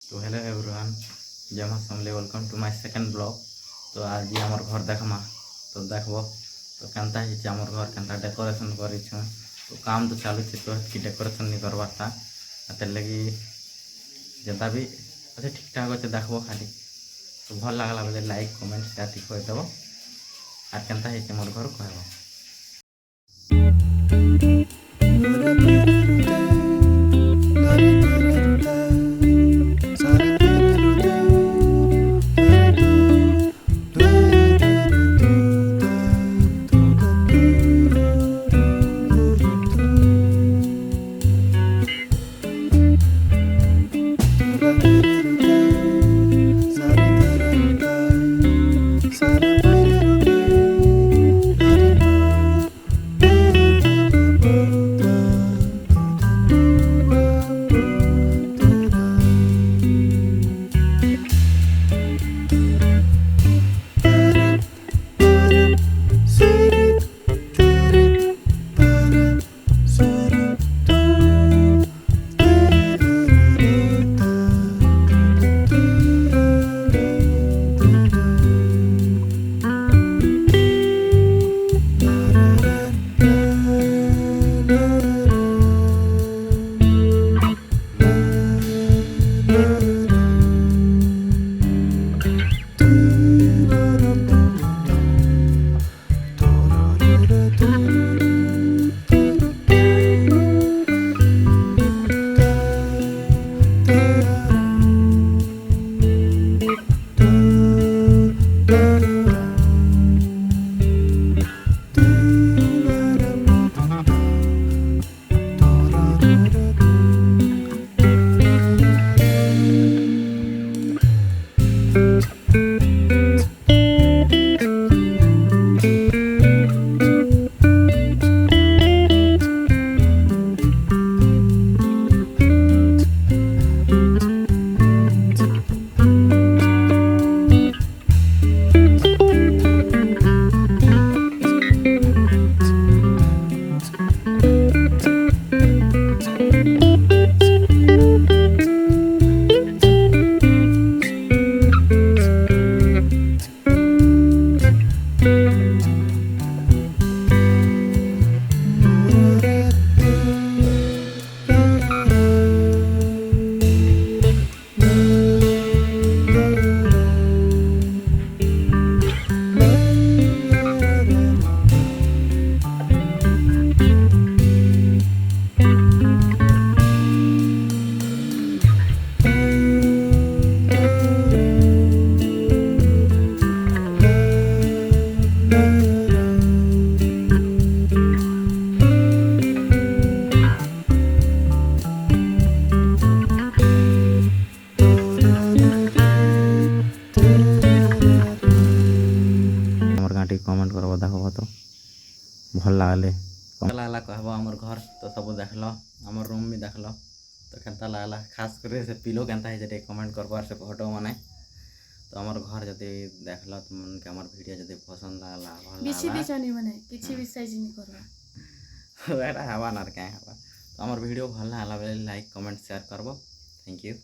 तो hello everyone, जय मां Samalei, welcome to my second blog. तो आज आमर घर देखमा तो देखबो तो केनता हिच आमर घर केनता डेकोरेशन करिछ। तो काम तो चालू छे तो कि डेकोरेशन नहीं करवाता अते लगी जेता भी अच्छे ठीक ठाक अच्छे देखबो खाली। तो भल लागला बोले लाइक कमेंट शेयर ठीक होय देबो आर केनता हिच आमर घर कहबो। कमेंट करबो देखबो तो भल लागले लागला कहबो। हमर घर तो सब देखल, हमर रूम भी देखल तो केनता लागला, खास करे से पिलो केनता है कमेंट करबार से फोटो माने। तो हमर घर जदि देखल तो मन के हमर वीडियो जदि पसंद लागला भल बिछि बिछनी माने किछि भी साइज नहीं करबा एटा हवा ना के हवा। तो हमर वीडियो भल लागला बेले लाइक कमेंट शेयर करबो। Thank you.